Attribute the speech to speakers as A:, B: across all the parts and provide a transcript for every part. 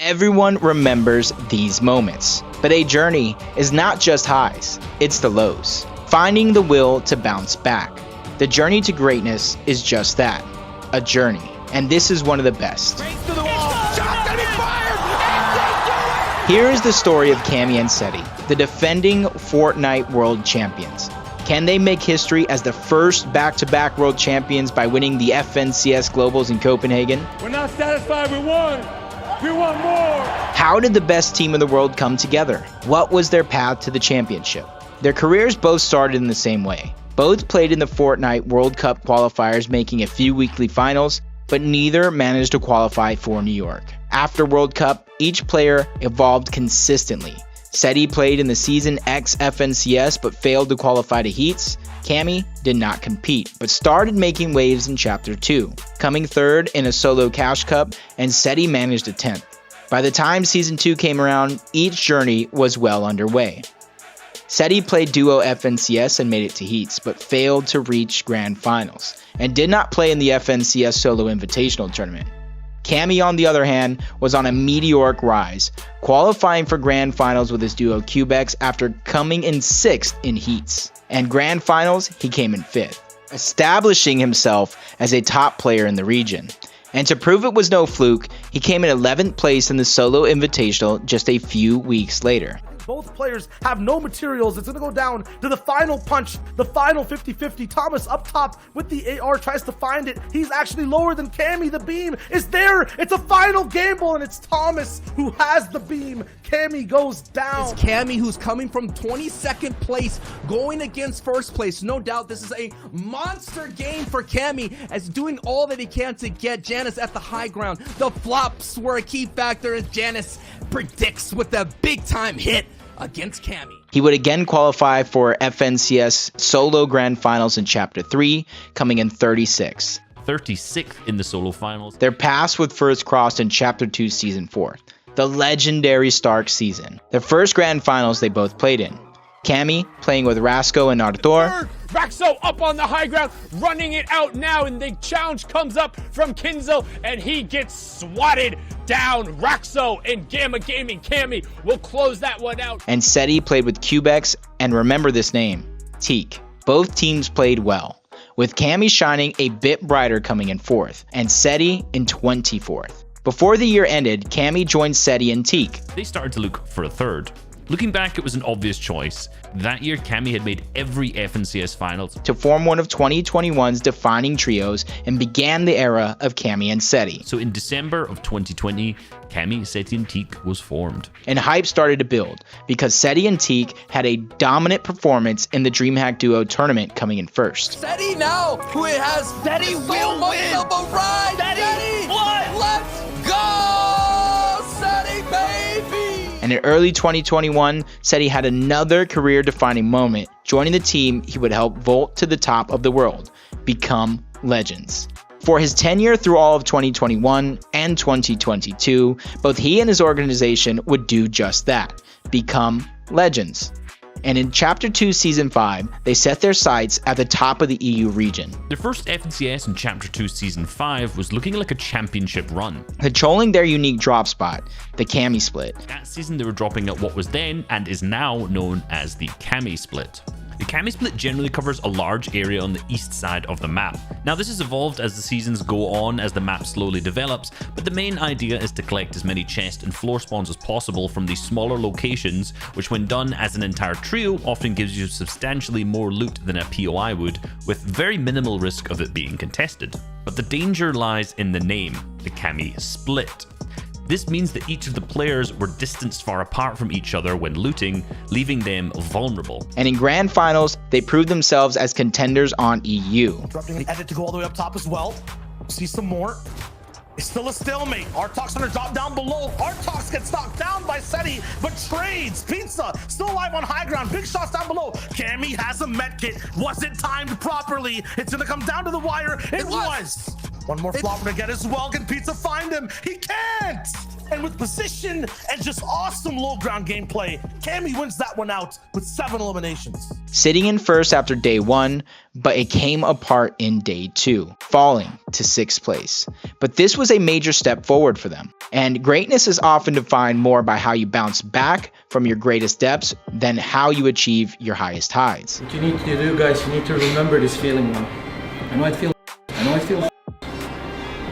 A: Everyone remembers these moments, but a journey is not just highs, it's the lows. Finding the will to bounce back. The journey to greatness is just that, a journey, and this is one of the best. Here is the story of Cammy and Seti, the defending Fortnite world champions. Can they make history as the first back-to-back world champions by winning the FNCS Globals in Copenhagen?
B: We're not satisfied with one. We want more.
A: How did the best team in the world come together? What was their path to the championship? Their careers both started in the same way. Both played in the Fortnite World Cup qualifiers, making a few weekly finals, but neither managed to qualify for New York. After World Cup, each player evolved consistently. Seti played in the Season X FNCS but failed to qualify to heats. Cammy did not compete, but started making waves in Chapter 2, coming third in a solo Cash Cup, and Seti managed a 10th. By the time Season 2 came around, each journey was well underway. Seti played Duo FNCS and made it to heats, but failed to reach Grand Finals, and did not play in the FNCS Solo Invitational Tournament. Cammy, on the other hand, was on a meteoric rise, qualifying for Grand Finals with his duo Cubex after coming in 6th in heats. And Grand Finals, he came in 5th, establishing himself as a top player in the region. And to prove it was no fluke, he came in 11th place in the Solo Invitational just a few weeks later.
C: Both players have no materials. It's going to go down to the final punch, the final 50-50. Thomas up top with the AR tries to find it. He's actually lower than Cammy. The beam is there. It's a final gamble, and it's Thomas who has the beam. Cammy goes down.
D: It's Cammy who's coming from 22nd place, going against first place. No doubt this is a monster game for Cammy, as doing all that he can to get Janice at the high ground. The flops were a key factor, as Janice predicts with a big-time hit against Cammy.
A: He would again qualify for FNCS Solo Grand Finals in Chapter 3, coming in 36th.
E: 36th in the solo finals.
A: Their paths would first crossed in Chapter 2 Season 4, the legendary Stark season. The first Grand Finals they both played in. Cammy playing with Rasco and Arthur.
B: Raxo up on the high ground, running it out now, and the challenge comes up from Kinzo, and he gets swatted down. Raxo and Gamma Gaming Cammy will close that one out.
A: And Seti played with Cubex, and remember this name, Teak. Both teams played well, with Cammy shining a bit brighter coming in 4th, and Seti in 24th. Before the year ended, Cammy joined Seti and Teak.
E: They started to look for a third. Looking back, it was an obvious choice. That year, Cammy had made every FNCS finals
A: to form one of 2021's defining trios and began the era of Cammy and Seti.
E: So in December of 2020, Cammy, Seti, and Teak was formed.
A: And hype started to build because Seti and Teak had a dominant performance in the DreamHack Duo tournament, coming in 1st.
D: Seti now, who has
C: Seti will win.
D: Of a ride. Seti, let's go, Seti, baby.
A: And in early 2021, Seti had another career-defining moment, joining the team he would help vault to the top of the world, become legends. For his tenure through all of 2021 and 2022, both he and his organization would do just that, become legends. And in Chapter 2 Season 5, they set their sights at the top of the EU region.
E: Their first FNCS in Chapter 2 Season 5 was looking like a championship run.
A: Controlling their unique drop spot, the Cammy Split.
E: That season they were dropping at what was then and is now known as the Cammy Split. The Cammy Split generally covers a large area on the east side of the map. Now this has evolved as the seasons go on as the map slowly develops, but the main idea is to collect as many chest and floor spawns as possible from these smaller locations, which when done as an entire trio often gives you substantially more loot than a POI would, with very minimal risk of it being contested. But the danger lies in the name, the Cammy Split. This means that each of the players were distanced far apart from each other when looting, leaving them vulnerable.
A: And in Grand Finals, they proved themselves as contenders on EU.
C: Interrupting an edit to go all the way up top as well. See some more. It's still a stalemate. Artox gonna drop down below. Artox gets knocked down by Seti, but trades. Pizza still alive on high ground. Big shots down below. Cammy has a med kit. Was it timed properly? It's gonna come down to the wire. It was. One more flopper to get as well. Can Pizza find him? He can't! And with position and just awesome low ground gameplay, Cammy wins that one out with 7 eliminations.
A: sitting in first after day 1, but it came apart in day 2, falling to 6th place. But this was a major step forward for them. And greatness is often defined more by how you bounce back from your greatest depths than how you achieve your highest highs.
F: What you need to do, guys, you need to remember this feeling now. I know it feels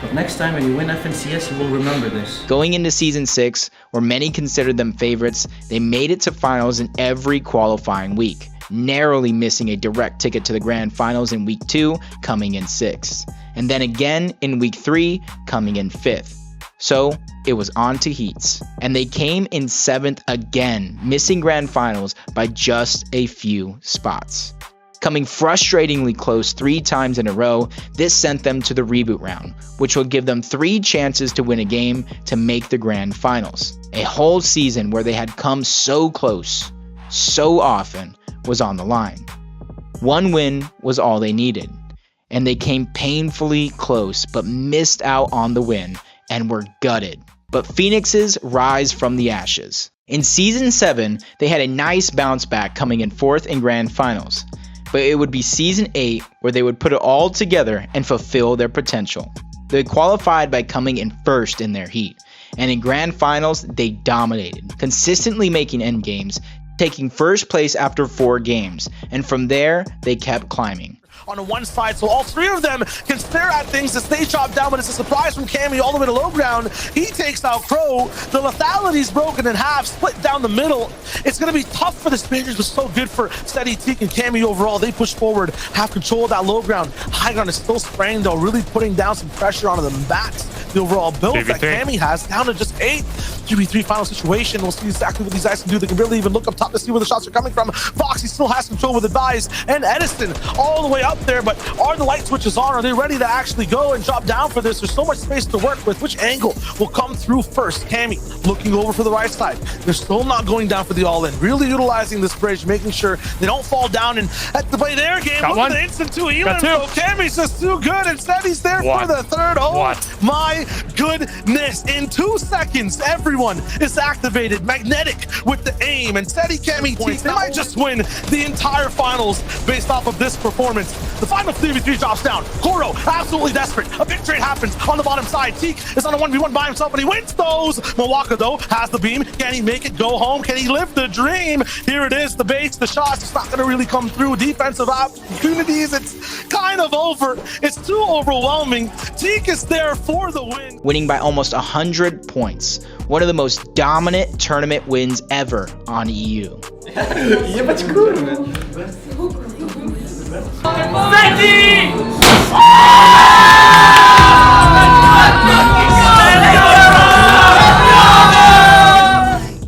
F: but next time when you win FNCS, you will remember this.
A: Going into Season 6, where many considered them favorites, they made it to finals in every qualifying week, narrowly missing a direct ticket to the grand finals in week 2, coming in 6th, and then again in week 3, coming in 5th. So it was on to heats, and they came in 7th again, missing grand finals by just a few spots. Coming frustratingly close 3 times in a row, this sent them to the reboot round, which will give them 3 chances to win a game to make the grand finals. A whole season where they had come so close, so often, was on the line. 1 win was all they needed, and they came painfully close but missed out on the win and were gutted. But Phoenixes rise from the ashes. In Season 7, they had a nice bounce back, coming in 4th in grand finals. But it would be Season 8 where they would put it all together and fulfill their potential. They qualified by coming in 1st in their heat, and in grand finals they dominated, consistently making end games, taking 1st place after 4 games, and from there they kept climbing.
C: On the one side, so all 3 of them can stare at things as they chop down, but it's a surprise from Cammy all the way to low ground. He takes out Crow. The lethality's broken in half, split down the middle. It's going to be tough for the Spaniards, but so good for Steady, Teak, and Cammy overall. They push forward, have control of that low ground. High ground is still spraying, though, really putting down some pressure onto the backs. The overall build that Cammy has down to just 8. QB3 final situation. We'll see exactly what these guys can do. They can barely even look up top to see where the shots are coming from. Foxy still has control with Advise, and Edison all the way up there, but are the light switches on? Are they ready to actually go and drop down for this? There's so much space to work with. Which angle will come through first? Cammy looking over for the right side. They're still not going down for the all-in. Really utilizing this bridge, making sure they don't fall down and at the play their game. Look at the instant 2 Elam. So Cammy's just too good, and Steady's there for the 3rd. Oh my goodness. In 2 seconds, everyone is activated, magnetic with the aim, and Steady, Cammy, Teak, they might just win the entire finals based off of this performance. The final 3v3 drops down. Koro, absolutely desperate. A big trade happens on the bottom side. Teak is on a 1v1 by himself, and he wins those. Mwaka, though, has the beam. Can he make it go home? Can he live the dream? Here it is, the base, the shots. It's not going to really come through. Defensive opportunities, it's kind of over. It's too overwhelming. Teak is there for the win.
A: Winning by almost 100 points. One of the most dominant tournament wins ever on EU.
F: Yeah, but cool, man.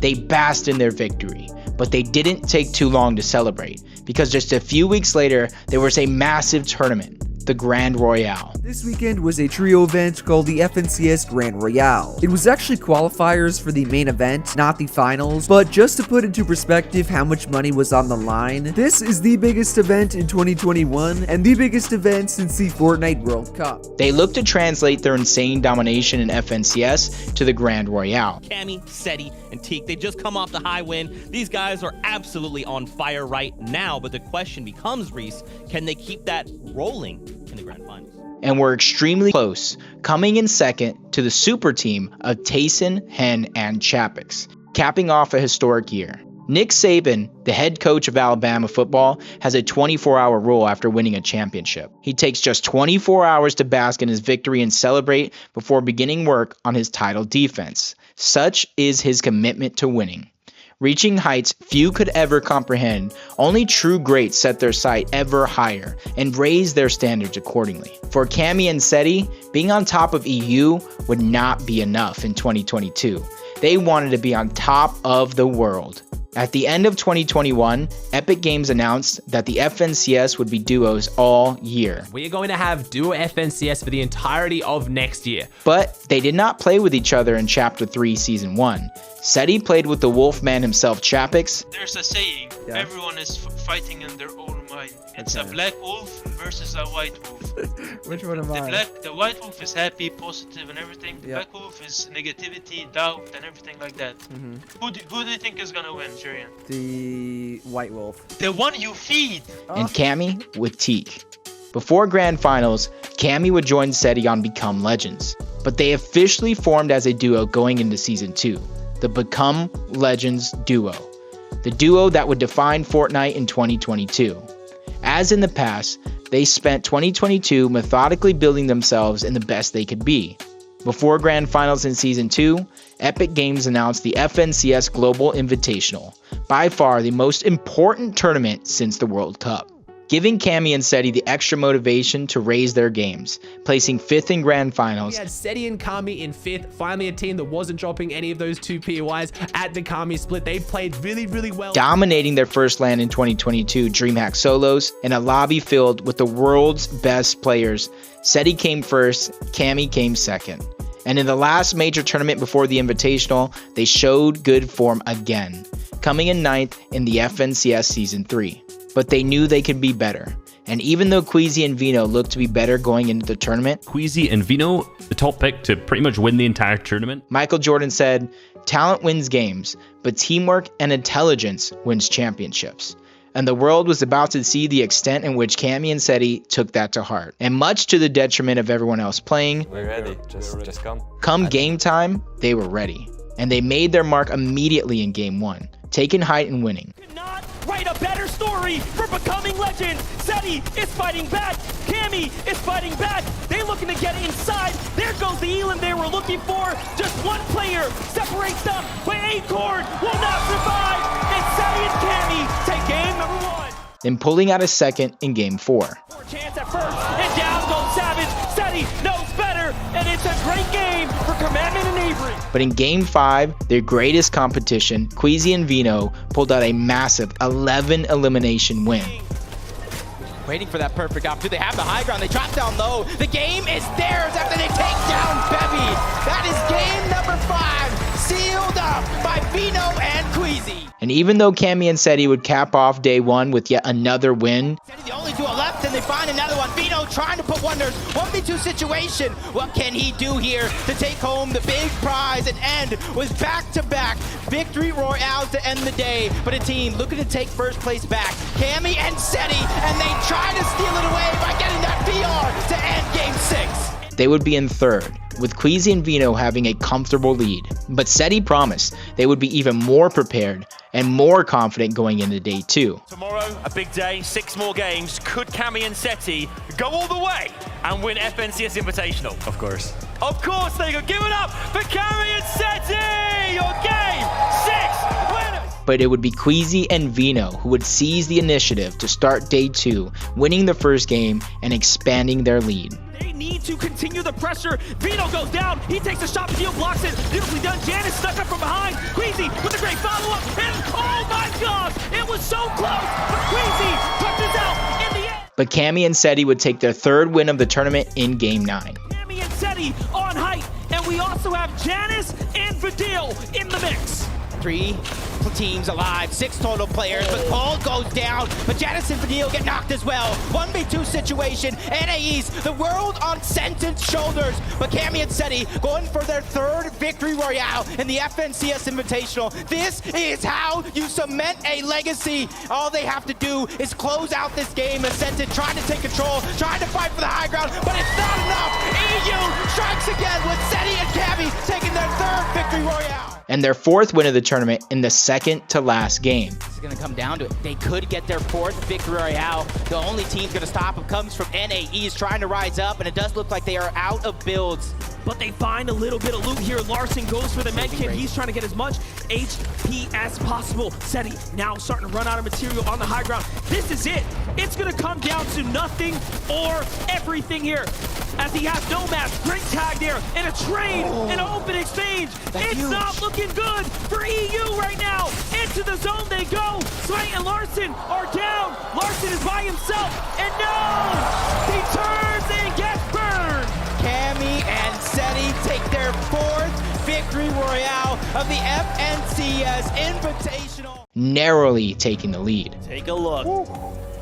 A: They basked in their victory, but they didn't take too long to celebrate, because just a few weeks later, there was a massive tournament, the Grand Royale.
G: This weekend was a trio event called the FNCS Grand Royale. It was actually qualifiers for the main event, not the finals, but just to put into perspective how much money was on the line, this is the biggest event in 2021 and the biggest event since the Fortnite World Cup.
A: They looked to translate their insane domination in FNCS to the Grand Royale.
H: Cammy, Seti, and Teak, they just come off the high win. These guys are absolutely on fire right now, but the question becomes, Reese, can they keep that rolling in the grand finals?
A: And were extremely close, coming in second to the super team of Tayson, Hen, and Chapix, capping off a historic year. Nick Saban, the head coach of Alabama football, has a 24-hour rule after winning a championship. He takes just 24 hours to bask in his victory and celebrate before beginning work on his title defense. Such is his commitment to winning. Reaching heights few could ever comprehend, only true greats set their sight ever higher and raise their standards accordingly. For Cammy and Seti, being on top of EU would not be enough in 2022. They wanted to be on top of the world. At the end of 2021, Epic Games announced that the FNCS would be duos all year.
I: We are going to have duo FNCS for the entirety of next year.
A: But they did not play with each other in Chapter 3, Season 1. Seti played with the Wolfman himself, Chapix.
J: There's a saying, everyone is fighting in their own fight. It's a black wolf versus a white wolf.
K: Which one am I?
J: The white wolf is happy, positive, and everything. The
K: Yeah.
J: black wolf is negativity, doubt, and everything like that. Who do you think is gonna win, Jurian?
K: The white wolf.
J: The one you feed.
A: And Cammy with Teak. Before Grand Finals, Cammy would join SETI on Become Legends, but they officially formed as a duo going into Season 2, the Become Legends duo, the duo that would define Fortnite in 2022. As in the past, they spent 2022 methodically building themselves in the best they could be. Before Grand Finals in Season 2, Epic Games announced the FNCS Global Invitational, by far the most important tournament since the World Cup, giving Cammy and SETI the extra motivation to raise their games, placing 5th in Grand Finals.
I: We had SETI and Kami in 5th, finally a team that wasn't dropping any of those 2 POIs at the Kami split. They played really, really well.
A: Dominating their first LAN in 2022 DreamHack Solos in a lobby filled with the world's best players. SETI came first, Cammy came second. And in the last major tournament before the Invitational, they showed good form again, coming in 9th in the FNCS Season 3. But they knew they could be better. And even though Queasy and Vino looked to be better going into the tournament,
E: Queasy and Vino, the top pick to pretty much win the entire tournament.
A: Michael Jordan said, "Talent wins games, but teamwork and intelligence wins championships." And the world was about to see the extent in which Cammy and SETI took that to heart. And much to the detriment of everyone else playing,
L: we're ready. Just come.
A: Come game time, they were ready. And they made their mark immediately in Game 1, taking height and winning.
M: Not write a better story for becoming legends. SETI is fighting back. Cammy is fighting back. They're looking to get inside. There goes the Elam they were looking for. Just one player separates them, but Acorn will not survive. And SETI and Cammy take game number 1.
A: Then pulling out a second in Game 4.
M: Chance at first, and down goes Savage. SETI knows better, and it's a great game for Commandment and Avery.
A: But in Game 5, their greatest competition, Queasy and Vino pulled out a massive 11 elimination win.
N: Waiting for that perfect opportunity. They have the high ground. They drop down low. The game is theirs after they take down Bevy. That is game number 5, sealed up by Vino and Queasy.
A: And even though Cammy and SETI would cap off day 1 with yet another win,
N: The only duo left, and they find another one. Vino trying to put wonders. 1v2 situation. What can he do here to take home the big prize and end with back-to-back victory royales to end the day? But a team looking to take first place back. Cammy and SETI, and they try to steal it away by getting that VR to end game 6.
A: they would be in 3rd, with Queasy and Vino having a comfortable lead. But SETI promised they would be even more prepared and more confident going into day 2.
M: Tomorrow, a big day, 6 more games. Could Cammy and SETI go all the way and win FNCS Invitational?
L: Of course.
M: Of course they could. Give it up for Cammy and SETI! Your game 6 winners!
A: But it would be Queasy and Vino who would seize the initiative to start day 2, winning the first game and expanding their lead.
M: They need to continue the pressure. Vino goes down. He takes a shot. Deal blocks it. Beautifully done. Janice stuck up from behind. Queasy with a great follow-up. And oh my gosh, it was so close. But Queasy touches out in the end.
A: But Cammy and SETI would take their 3rd win of the tournament in Game 9.
M: Cammy and SETI on height. And we also have Janice and Vidal in the mix.
N: 3 teams alive, 6 total players, but Cole goes down, but Janice and Vidal get knocked as well. 1v2 situation, NAEs, the world on Sentence shoulders, but Cammy and SETI going for their 3rd victory royale in the FNCS Invitational. This is how you cement a legacy. All they have to do is close out this game, and Sentence trying to take control, trying to fight for the high ground, but it's not enough. EU strikes again with SETI and Cammy taking their 3rd victory royale.
A: And their 4th win of the tournament in the second to last game.
N: This is going to come down to it. They could get their 4th victory royale. The only team going to stop them comes from NAEs trying to rise up, and it does look like they are out of builds.
M: But they find a little bit of loot here. Larson goes for the med kit. He's trying to get as much HP as possible. SETI now starting to run out of material on the high ground. This is it. It's going to come down to nothing or everything here. As he has no mask, great tag there, and a trade, an open exchange. It's huge. Not looking good for EU right now. Into the zone they go. Smite and Larson are down. Larson is by himself, and no! He turns and gets burned.
N: Cammy and SETI take their 4th victory royale of the FNCS Invitational.
A: Narrowly taking the lead.
M: Take a look.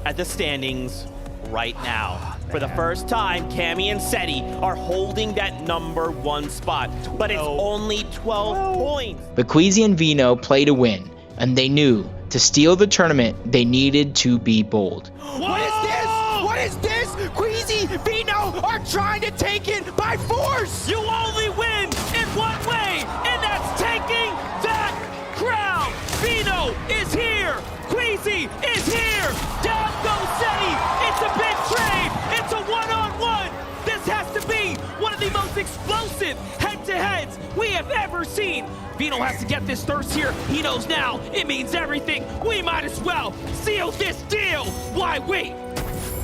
H: at the standings right now. For the first time, Cammy and Seti are holding that #1 spot, but it's only 12 points.
A: But Queasy and Vino play to win, and they knew to steal the tournament, they needed to be bold.
N: What is this? What is this? Queasy, Vino are trying to take it by force!
M: You only win in one way, and that's taking that crown. Vino is here. Queasy is here. Down goes Seti. It's a big trade. It's a one-on-one. This has to be one of the most explosive head-to-heads we have ever seen. Vino has to get this thirst here. He knows now it means everything. We might as well seal this deal. Why wait?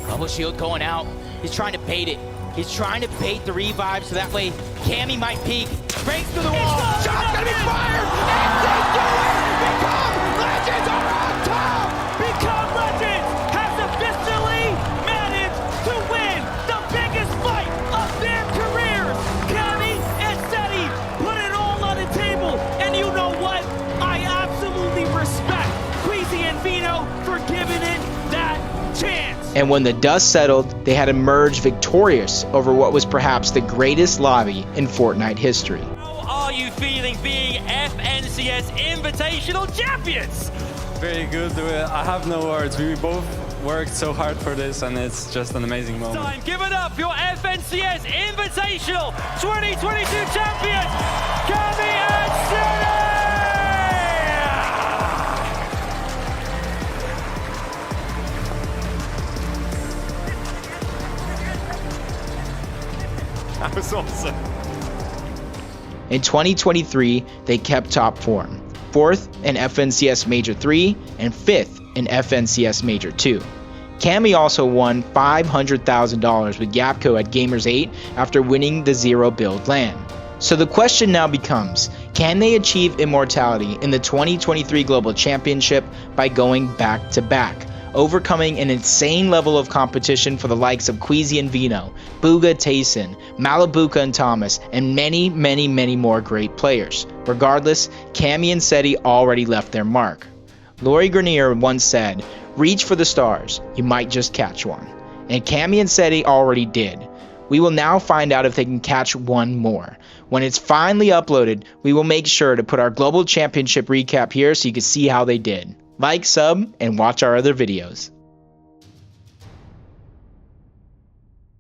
N: Bubble shield going out. He's trying to bait it. He's trying to bait the revive so that way Cammy might peek. Breaks through the wall. Shot's gonna be fired. And they do it. Become Legends are on top.
M: Become Legends has officially managed to win the biggest fight of their careers. Cammy and Seti put it all on the table. And you know what? I absolutely respect Queasy and Vino for giving it that chance.
A: And when the dust settled, they had emerged victorious over what was perhaps the greatest lobby in Fortnite history.
M: How are you feeling being FNCS Invitational Champions?
L: Very good. I have no words. We both worked so hard for this, and it's just an amazing moment.
M: Time, give it up for your FNCS Invitational 2022 champions, Cammy and Seti!
L: That was awesome.
A: In 2023, they kept top form, 4th in FNCS Major 3 and 5th in FNCS Major 2. Cammy also won $500,000 with Yapco at Gamers 8 after winning the Zero Build LAN. So the question now becomes, can they achieve immortality in the 2023 Global Championship by going back-to-back? Overcoming an insane level of competition for the likes of Queasy and Vino, Booga Tayson, Malibuka and Thomas, and many, many, many more great players. Regardless, Cammy and Seti already left their mark. Laurie Grenier once said, "Reach for the stars, you might just catch one." And Cammy and Seti already did. We will now find out if they can catch one more. When it's finally uploaded, we will make sure to put our Global Championship recap here so you can see how they did. Like, sub, and watch our other videos.